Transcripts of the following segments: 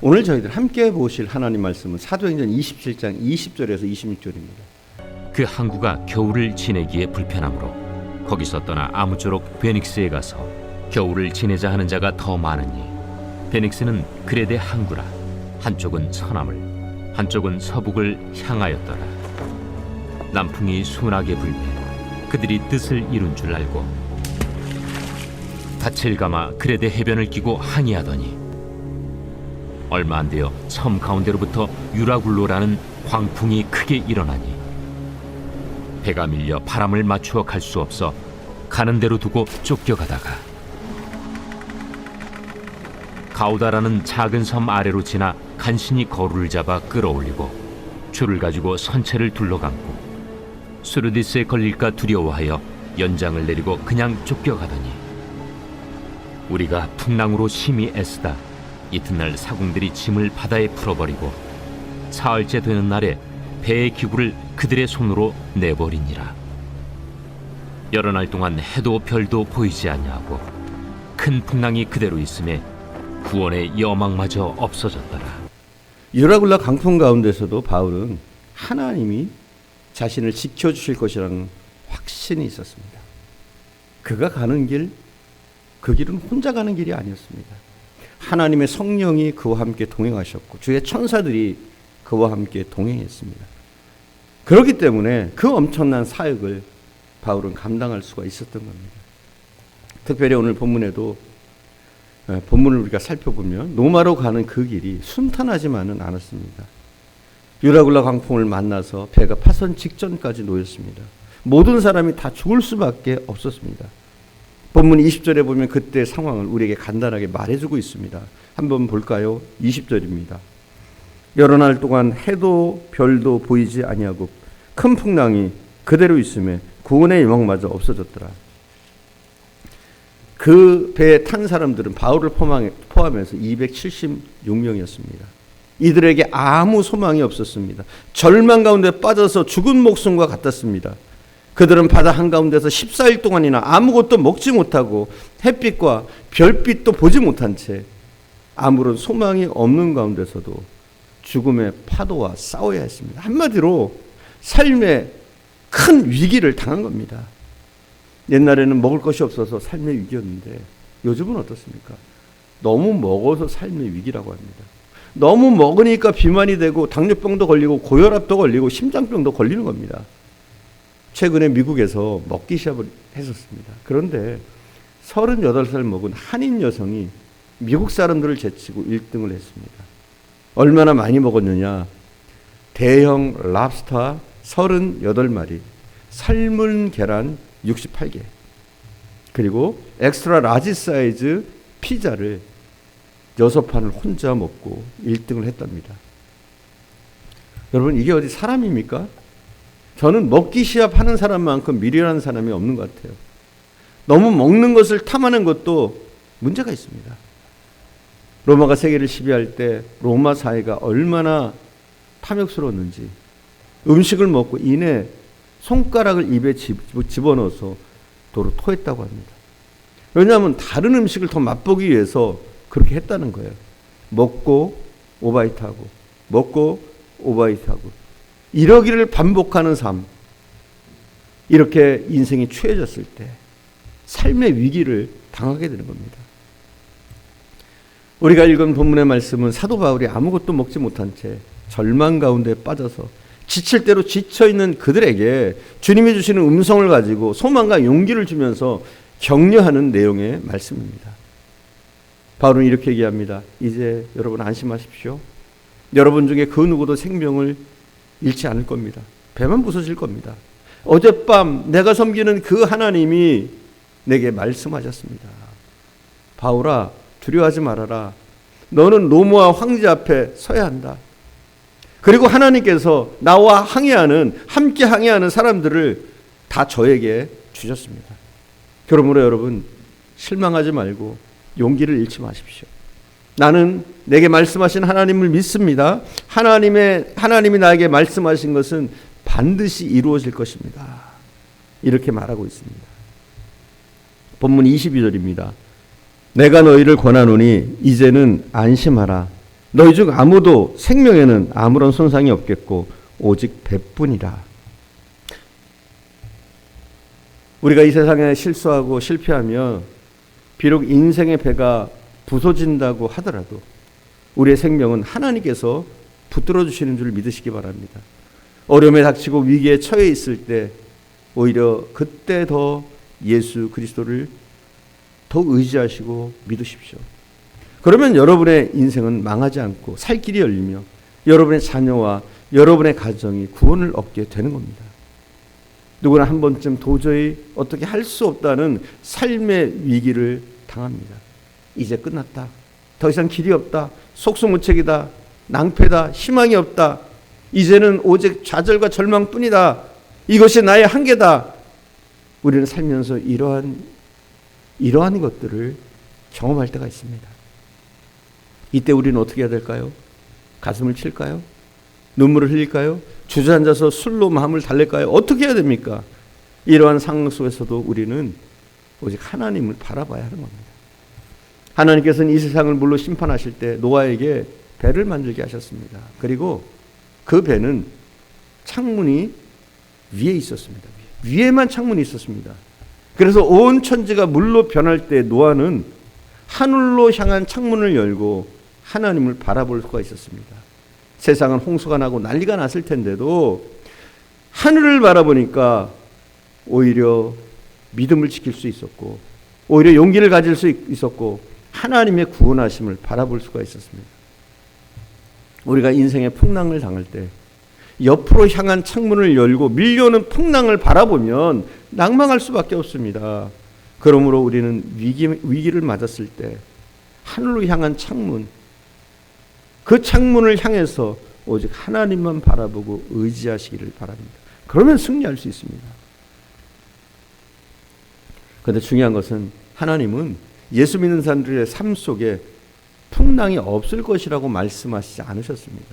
오늘 저희들 함께 보실 하나님 말씀은 사도행전 27장 20절에서 26절입니다. 그 항구가 겨울을 지내기에 불편하므로 거기서 떠나 아무쪼록 베닉스에 가서 겨울을 지내자 하는 자가 더 많으니 베닉스는 그레데 항구라. 한쪽은 서남을 한쪽은 서북을 향하였더라. 남풍이 순하게 불매 그들이 뜻을 이룬 줄 알고 닻을 감아 그레데 해변을 끼고 항해하더니 얼마 안 되어 섬 가운데로부터 유라굴로라는 광풍이 크게 일어나니 배가 밀려 바람을 맞추어 갈 수 없어 가는 대로 두고 쫓겨가다가 가우다라는 작은 섬 아래로 지나 간신히 거루를 잡아 끌어올리고 줄을 가지고 선체를 둘러감고 수르디스에 걸릴까 두려워하여 연장을 내리고 그냥 쫓겨가더니 우리가 풍랑으로 심히 애쓰다 이튿날 사공들이 짐을 바다에 풀어버리고 사흘째 되는 날에 배의 기구를 그들의 손으로 내버리니라. 여러 날 동안 해도 별도 보이지 아니하고 큰 풍랑이 그대로 있음에 구원의 여망마저 없어졌더라. 유라굴라 강풍 가운데서도 바울은 하나님이 자신을 지켜주실 것이라는 확신이 있었습니다. 그가 가는 길, 그 길은 혼자 가는 길이 아니었습니다. 하나님의 성령이 그와 함께 동행하셨고 주의 천사들이 그와 함께 동행했습니다. 그렇기 때문에 그 엄청난 사역을 바울은 감당할 수가 있었던 겁니다. 특별히 오늘 본문에도 본문을 우리가 살펴보면 노마로 가는 그 길이 순탄하지만은 않았습니다. 유라굴라 강풍을 만나서 배가 파선 직전까지 놓였습니다. 모든 사람이 다 죽을 수밖에 없었습니다. 본문 20절에 보면 그때 상황을 우리에게 간단하게 말해주고 있습니다. 한번 볼까요? 20절입니다. 여러 날 동안 해도 별도 보이지 아니하고 큰 풍랑이 그대로 있음에 구원의 여망마저 없어졌더라. 그 배에 탄 사람들은 바울을 포함해서 276명이었습니다. 이들에게 아무 소망이 없었습니다. 절망 가운데 빠져서 죽은 목숨과 같았습니다. 그들은 바다 한가운데서 14일 동안이나 아무것도 먹지 못하고 햇빛과 별빛도 보지 못한 채 아무런 소망이 없는 가운데서도 죽음의 파도와 싸워야 했습니다. 한마디로 삶의 큰 위기를 당한 겁니다. 옛날에는 먹을 것이 없어서 삶의 위기였는데 요즘은 어떻습니까? 너무 먹어서 삶의 위기라고 합니다. 너무 먹으니까 비만이 되고 당뇨병도 걸리고 고혈압도 걸리고 심장병도 걸리는 겁니다. 최근에 미국에서 먹기 시합을 했었습니다. 그런데 38살 먹은 한인 여성이 미국 사람들을 제치고 1등을 했습니다. 얼마나 많이 먹었느냐? 대형 랍스터 38마리, 삶은 계란 68개, 그리고 엑스트라 라지 사이즈 피자를 6판을 혼자 먹고 1등을 했답니다. 여러분, 이게 어디 사람입니까? 저는 먹기 시합하는 사람만큼 미련한 사람이 없는 것 같아요. 너무 먹는 것을 탐하는 것도 문제가 있습니다. 로마가 세계를 시비할 때 로마 사회가 얼마나 탐욕스러웠는지 음식을 먹고 이내 손가락을 입에 집어넣어서 도로 토했다고 합니다. 왜냐하면 다른 음식을 더 맛보기 위해서 그렇게 했다는 거예요. 먹고 오바이트하고 먹고 오바이트하고 이러기를 반복하는 삶, 이렇게 인생이 추해졌을 때 삶의 위기를 당하게 되는 겁니다. 우리가 읽은 본문의 말씀은 사도 바울이 아무것도 먹지 못한 채 절망 가운데 빠져서 지칠 대로 지쳐있는 그들에게 주님이 주시는 음성을 가지고 소망과 용기를 주면서 격려하는 내용의 말씀입니다. 바울은 이렇게 얘기합니다. 이제 여러분 안심하십시오. 여러분 중에 그 누구도 생명을 잃지 않을 겁니다. 배만 부서질 겁니다. 어젯밤 내가 섬기는 그 하나님이 내게 말씀하셨습니다. 바울아, 두려워하지 말아라. 너는 로마 황제 앞에 서야 한다. 그리고 하나님께서 나와 함께 항해하는 사람들을 다 저에게 주셨습니다. 그러므로 여러분, 실망하지 말고 용기를 잃지 마십시오. 나는 내게 말씀하신 하나님을 믿습니다. 하나님이 나에게 말씀하신 것은 반드시 이루어질 것입니다. 이렇게 말하고 있습니다. 본문 22절입니다. 내가 너희를 권하노니 이제는 안심하라. 너희 중 아무도 생명에는 아무런 손상이 없겠고 오직 배뿐이라. 우리가 이 세상에 실수하고 실패하며 비록 인생의 배가 부서진다고 하더라도 우리의 생명은 하나님께서 붙들어 주시는 줄 믿으시기 바랍니다. 어려움에 닥치고 위기에 처해 있을 때 오히려 그때 더 예수 그리스도를 더 의지하시고 믿으십시오. 그러면 여러분의 인생은 망하지 않고 살 길이 열리며 여러분의 자녀와 여러분의 가정이 구원을 얻게 되는 겁니다. 누구나 한 번쯤 도저히 어떻게 할 수 없다는 삶의 위기를 당합니다. 이제 끝났다. 더 이상 길이 없다. 속수무책이다. 낭패다. 희망이 없다. 이제는 오직 좌절과 절망뿐이다. 이것이 나의 한계다. 우리는 살면서 이러한 것들을 경험할 때가 있습니다. 이때 우리는 어떻게 해야 될까요? 가슴을 칠까요? 눈물을 흘릴까요? 주저앉아서 술로 마음을 달랠까요? 어떻게 해야 됩니까? 이러한 상황 속에서도 우리는 오직 하나님을 바라봐야 하는 겁니다. 하나님께서는 이 세상을 물로 심판하실 때 노아에게 배를 만들게 하셨습니다. 그리고 그 배는 창문이 위에 있었습니다. 위에만 창문이 있었습니다. 그래서 온 천지가 물로 변할 때 노아는 하늘로 향한 창문을 열고 하나님을 바라볼 수가 있었습니다. 세상은 홍수가 나고 난리가 났을 텐데도 하늘을 바라보니까 오히려 믿음을 지킬 수 있었고 오히려 용기를 가질 수 있었고 하나님의 구원하심을 바라볼 수가 있었습니다. 우리가 인생의 풍랑을 당할 때 옆으로 향한 창문을 열고 밀려오는 풍랑을 바라보면 낭망할 수밖에 없습니다. 그러므로 우리는 위기를 맞았을 때 하늘로 향한 창문, 그 창문을 향해서 오직 하나님만 바라보고 의지하시기를 바랍니다. 그러면 승리할 수 있습니다. 그런데 중요한 것은 하나님은 예수 믿는 사람들의 삶 속에 풍랑이 없을 것이라고 말씀하시지 않으셨습니다.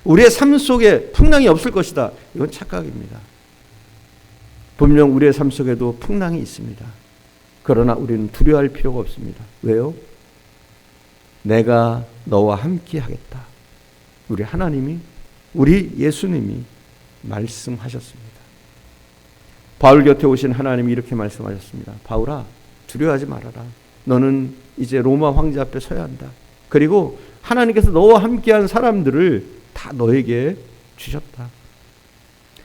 우리의 삶 속에 풍랑이 없을 것이다. 이건 착각입니다. 분명 우리의 삶 속에도 풍랑이 있습니다. 그러나 우리는 두려워할 필요가 없습니다. 왜요? 내가 너와 함께 하겠다. 우리 하나님이, 우리 예수님이 말씀하셨습니다. 바울 곁에 오신 하나님이 이렇게 말씀하셨습니다. 바울아, 두려워하지 말아라. 너는 이제 로마 황제 앞에 서야 한다. 그리고 하나님께서 너와 함께한 사람들을 다 너에게 주셨다.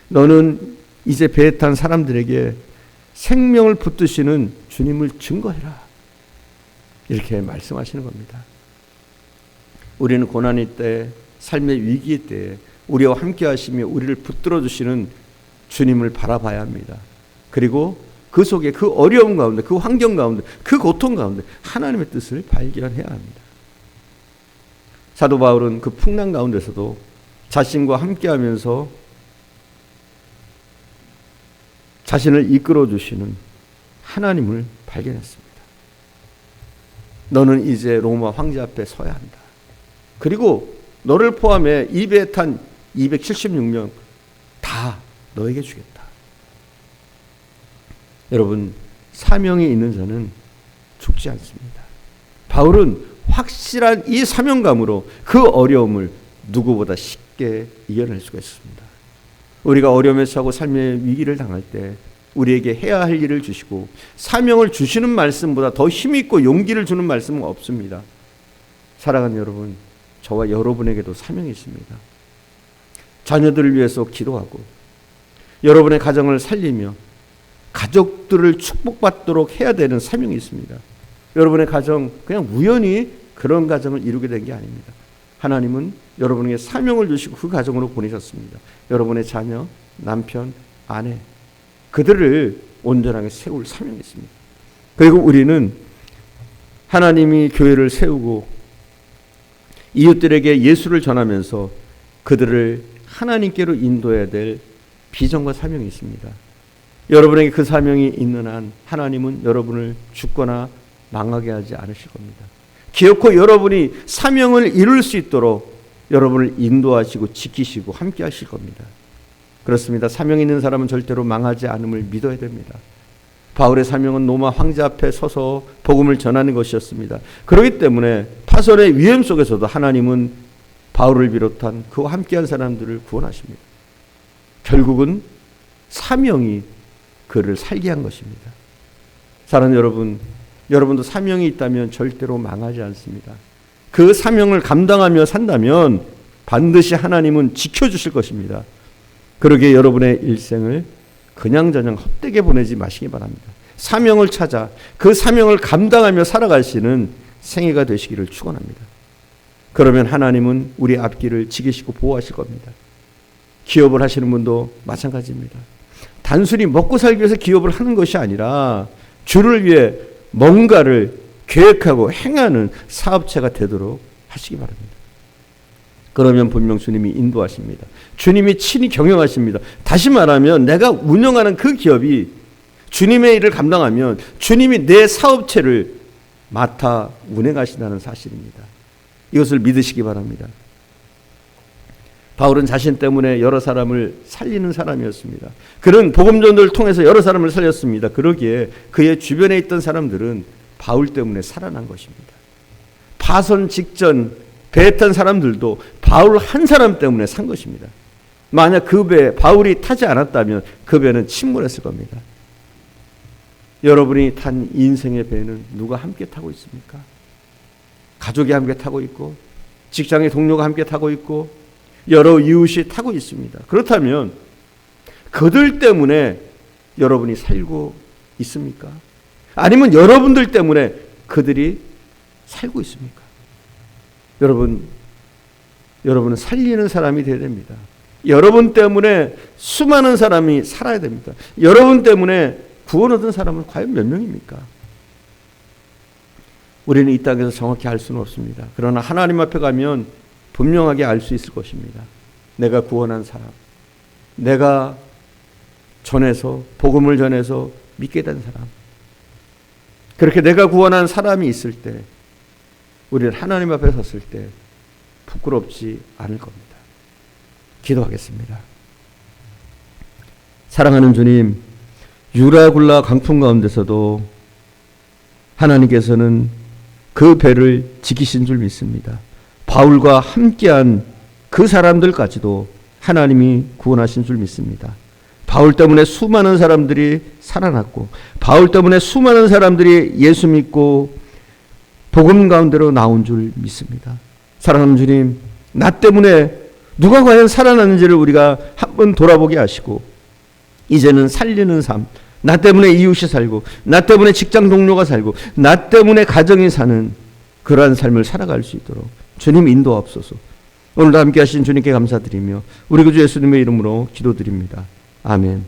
너는 이제 배에 탄 사람들에게 생명을 붙드시는 주님을 증거해라. 이렇게 말씀하시는 겁니다. 우리는 고난의 때, 삶의 위기 때 우리와 함께 하시며 우리를 붙들어 주시는 주님을 바라봐야 합니다. 그리고 그 속에 그 어려움 가운데, 그 환경 가운데, 그 고통 가운데 하나님의 뜻을 발견해야 합니다. 사도 바울은 그 풍랑 가운데서도 자신과 함께하면서 자신을 이끌어 주시는 하나님을 발견했습니다. 너는 이제 로마 황제 앞에 서야 한다. 그리고 너를 포함해 이 배에 탄 276명 다 너에게 주겠다. 여러분, 사명이 있는 자는 죽지 않습니다. 바울은 확실한 이 사명감으로 그 어려움을 누구보다 쉽게 이겨낼 수가 있습니다. 우리가 어려움에 처하고 삶의 위기를 당할 때 우리에게 해야 할 일을 주시고 사명을 주시는 말씀보다 더 힘있고 용기를 주는 말씀은 없습니다. 사랑하는 여러분, 저와 여러분에게도 사명이 있습니다. 자녀들을 위해서 기도하고 여러분의 가정을 살리며 가족들을 축복받도록 해야 되는 사명이 있습니다. 여러분의 가정 그냥 우연히 그런 가정을 이루게 된 게 아닙니다. 하나님은 여러분에게 사명을 주시고 그 가정으로 보내셨습니다. 여러분의 자녀, 남편, 아내 그들을 온전하게 세울 사명이 있습니다. 그리고 우리는 하나님이 교회를 세우고 이웃들에게 예수를 전하면서 그들을 하나님께로 인도해야 될 비전과 사명이 있습니다. 여러분에게 그 사명이 있는 한 하나님은 여러분을 죽거나 망하게 하지 않으실 겁니다. 기어코 여러분이 사명을 이룰 수 있도록 여러분을 인도하시고 지키시고 함께 하실 겁니다. 그렇습니다. 사명 있는 사람은 절대로 망하지 않음을 믿어야 됩니다. 바울의 사명은 로마 황제 앞에 서서 복음을 전하는 것이었습니다. 그렇기 때문에 파선의 위험 속에서도 하나님은 바울을 비롯한 그와 함께한 사람들을 구원하십니다. 결국은 사명이 그를 살게 한 것입니다. 사랑하는 여러분, 여러분도 사명이 있다면 절대로 망하지 않습니다. 그 사명을 감당하며 산다면 반드시 하나님은 지켜주실 것입니다. 그러기에 여러분의 일생을 그냥저냥 헛되게 보내지 마시기 바랍니다. 사명을 찾아 그 사명을 감당하며 살아가시는 생애가 되시기를 축원합니다. 그러면 하나님은 우리 앞길을 지키시고 보호하실 겁니다. 기업을 하시는 분도 마찬가지입니다. 단순히 먹고 살기 위해서 기업을 하는 것이 아니라 주를 위해 뭔가를 계획하고 행하는 사업체가 되도록 하시기 바랍니다. 그러면 분명 주님이 인도하십니다. 주님이 친히 경영하십니다. 다시 말하면 내가 운영하는 그 기업이 주님의 일을 감당하면 주님이 내 사업체를 맡아 운행하신다는 사실입니다. 이것을 믿으시기 바랍니다. 바울은 자신 때문에 여러 사람을 살리는 사람이었습니다. 그는 복음 전도를 통해서 여러 사람을 살렸습니다. 그러기에 그의 주변에 있던 사람들은 바울 때문에 살아난 것입니다. 파선 직전 배에 탄 사람들도 바울 한 사람 때문에 산 것입니다. 만약 그 배에 바울이 타지 않았다면 그 배는 침몰했을 겁니다. 여러분이 탄 인생의 배는 누가 함께 타고 있습니까? 가족이 함께 타고 있고 직장의 동료가 함께 타고 있고 여러 이웃이 타고 있습니다. 그렇다면 그들 때문에 여러분이 살고 있습니까? 아니면 여러분들 때문에 그들이 살고 있습니까? 여러분은 살리는 사람이 되어야 됩니다. 여러분 때문에 수많은 사람이 살아야 됩니다. 여러분 때문에 구원 얻은 사람은 과연 몇 명입니까? 우리는 이 땅에서 정확히 알 수는 없습니다. 그러나 하나님 앞에 가면 분명하게 알 수 있을 것입니다. 내가 구원한 사람, 내가 전해서 복음을 전해서 믿게 된 사람, 그렇게 내가 구원한 사람이 있을 때 우리는 하나님 앞에 섰을 때 부끄럽지 않을 겁니다. 기도하겠습니다. 사랑하는 주님, 유라굴라 강풍 가운데서도 하나님께서는 그 배를 지키신 줄 믿습니다. 바울과 함께한 그 사람들까지도 하나님이 구원하신 줄 믿습니다. 바울 때문에 수많은 사람들이 살아났고 바울 때문에 수많은 사람들이 예수 믿고 복음 가운데로 나온 줄 믿습니다. 사랑하는 주님, 나 때문에 누가 과연 살아났는지를 우리가 한번 돌아보게 하시고 이제는 살리는 삶, 나 때문에 이웃이 살고 나 때문에 직장 동료가 살고 나 때문에 가정이 사는 그러한 삶을 살아갈 수 있도록 주님 인도하옵소서. 오늘도 함께 하신 주님께 감사드리며 우리 구주 예수님의 이름으로 기도드립니다. 아멘.